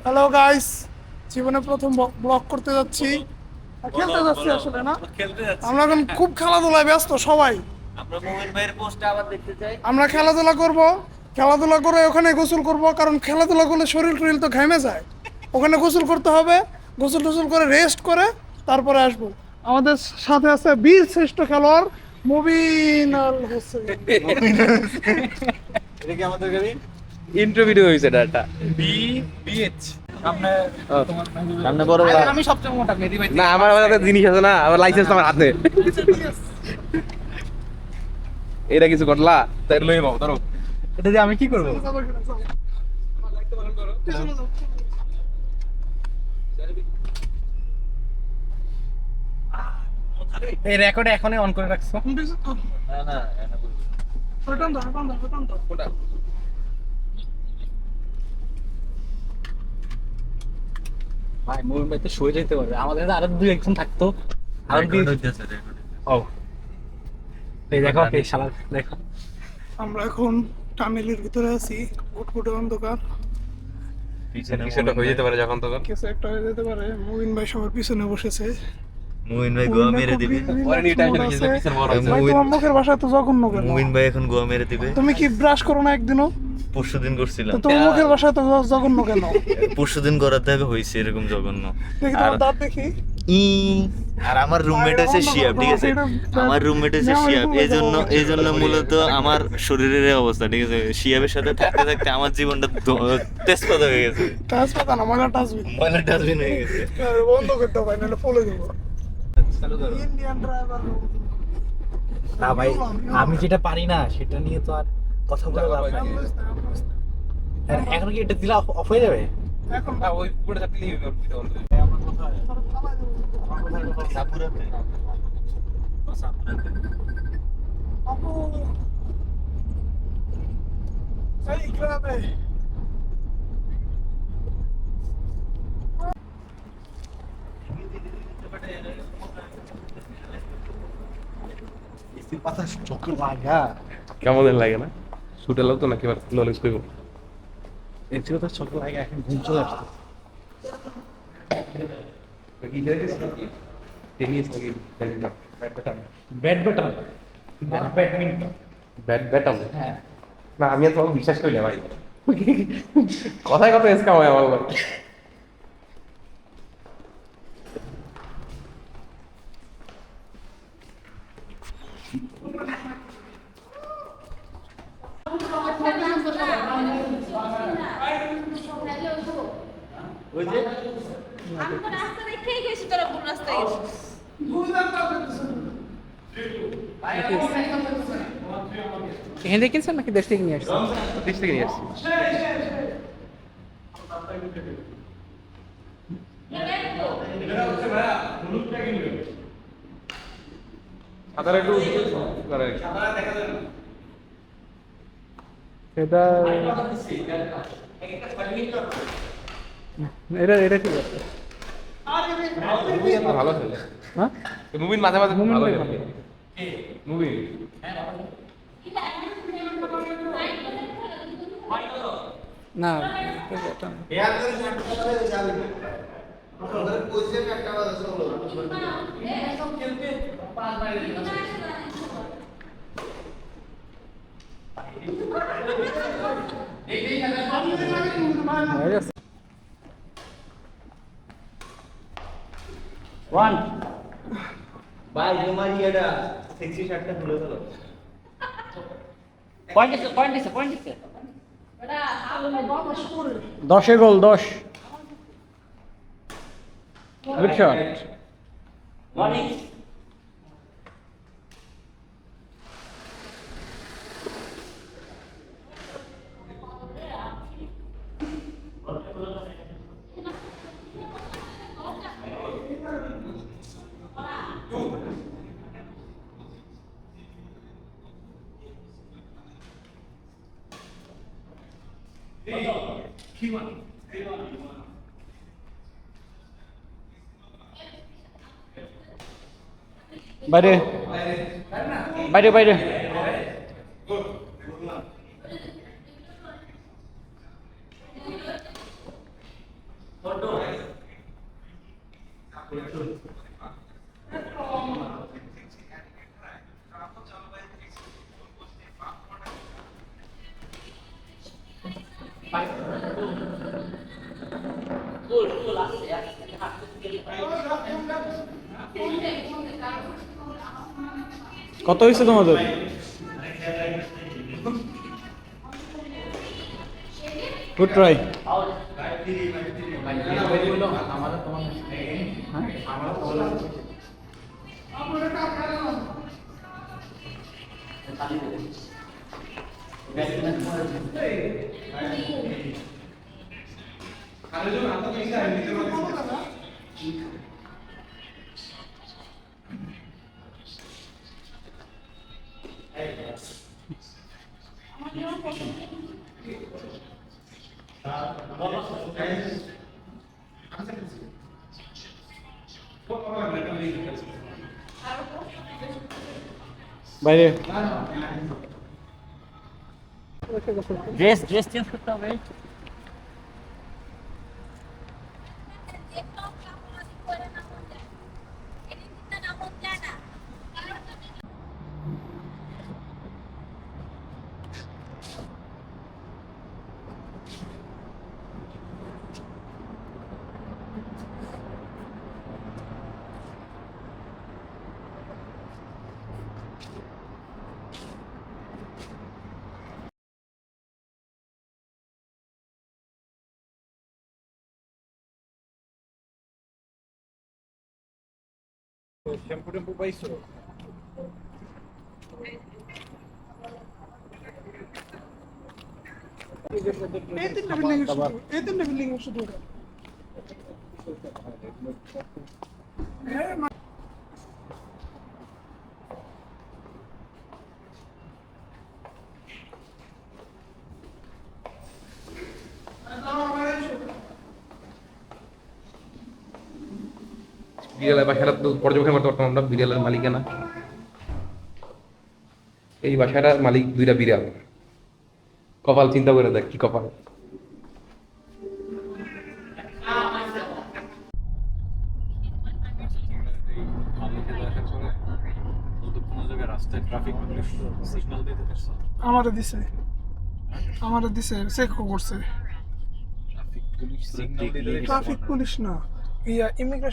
Hello guys, জীবনে প্রথম blog করতে যাচ্ছি, খেলতে যাচ্ছি আসলে না। আমরা এখন খুব খেলাধুলায় ব্যস্ত সবাই। আমরা খেলাধুলা করব, খেলাধুলা করে ওখানে গোসল করব, কারণ খেলাধুলা করলে শরীর টরীর তো ঘেমে যায়। ওখানে গোসল করতে হবে, গোসল টোসল করে রেস্ট করে তারপরে আসবো। আমাদের সাথে আছে বীর শ্রেষ্ঠ খেলোয়াড় মুবিন আল হোসেন। এটা কি আমাদের গাড়ি? ইন্ট্রো ভিডিও হয়েছে এটা বিএচ সামনে সামনে বড় আমি সবচেয়ে মোটা মেদি ভাই। না, আমার হাতে জিনিস আছে না, আমার লাইসেন্স আমার হাতে। এটা কিছু করলা তাই লই পাবো ধরো। এটা দিয়ে আমি কি করব? এই রেকর্ড এখনই অন করে রাখছো? না না, ভাই মুভির ভাই তো শুয়ে যেতে পারবে, আমাদের আরো দুই একজন থাকতো। আর ও এই দেখো এই শালা দেখো। আমরা এখন টানেলের ভিতরে আছি, ঘুটঘুটে অন্ধকার, কিছুটা হয়ে যেতে পারে যখন তখন। কিছু একটা হয়ে যেতে পারে। মুবিন ভাই সবার পিছনে বসেছে। মুমিন ভাই গোয়া মেরে দিবে। পরে নিয়ে টেনশন হয়েছে পিছন বড় হয়েছে। ভাই, তোমার মুখের ভাষা তো জঘন্য কেন? মুমিন ভাই এখন গোয়া মেরে দিবে। তুমি কি ব্রাশ করো না একদিনও? পরশুদিন করছিলাম। তো তোমার মুখের ভাষা তো জঘন্য কেন? পরশুদিন করার থেকে হয়েছে এরকম জঘন্য। দেখি তোমার দাঁত দেখি। ই আর আমার রুমমেট আছে শিয়াব, ঠিক আছে? আমার রুমমেট আছে শিয়াব, এই জন্য মূলত আমার শরীরের এই অবস্থা, ঠিক আছে? শিয়াবের সাথে থাকতে থাকতে আমার জীবনটা তেজপাতা হয়ে গেছে, টাচ পাতা না, ময়লা টাচবিন। ময়লা ডাস্টবিন হয়ে গেছে। বন্ধ করতে হবে, নাহলে ফলে দেবো। Indian driver. না ভাই, আমি যেটা পারি না সেটা নিয়ে তো আর কথা বলে লাভ নাই। আর এখন কি এটা দিলে অফ হয়ে যাবে? এখন হ্যাঁ, ওই পুরো চাপলেই হবে। সাপুরাতে আপু এই গ্রামে এসির পাতা চোখ লাগা। কেমন লাগে না? শুটে লাও তো নাকি এবার ললিস কইব। এসির পাতা চোখ লাগা, এখন ঘুম চলে আসছে। টেনিস নাকি ব্যাডমিন্টন, ব্যাডমিন্টন। ব্যাটম। হ্যাঁ না, আমি আর তোমাকে বিশ্বাস করি না ভাই। কথায় কথায় এসকাম হয় আমার ভাই। ওই যে আমি তো রাস্তা দেখেই গেছি, তোরা কোন রাস্তায় গেছিস? এখানে দেখেছেন নাকি দেশ থেকে নিয়ে আসছেন? দেশ থেকে নিয়ে আসছি। সাঁতার একটু করে এটা এটা এটা ঠিক আছে। ভালো খেলে। হ্যাঁ মুভিন মাঝে মাঝে মুমিন ভালো ভাই খেলে। মুভিন না এটা না। হয়ে গেছে। ওয়ান ভাই তোমার ইয়েটা সেক্সি শার্টটা খুলে ফেলো। পয়েন্ট দিছে। 10-এ গোল 10। Good shot. বাইরে বাইরে বাইরে। কত হয়েছে তোমাদের? Good try. বাইরে ড্রেস চেঞ্জ করতে হবে। শ্যাম্পু টেম্পু পাইছো? এই তিনটা বিল্ডিং শুধু ওটা। বিড়ালের বাসাটা তো পর্যবেক্ষণ করতে পারতাম আমরা, বিড়ালের মালিকানা। এই বাসাটার মালিক দুইটা বিড়াল। কপাল চিন্তা করে দেখ কি কপাল। আমাদের দিছে চেক করছে। ট্রাফিক পুলিশ না, ইমিগ্রেশন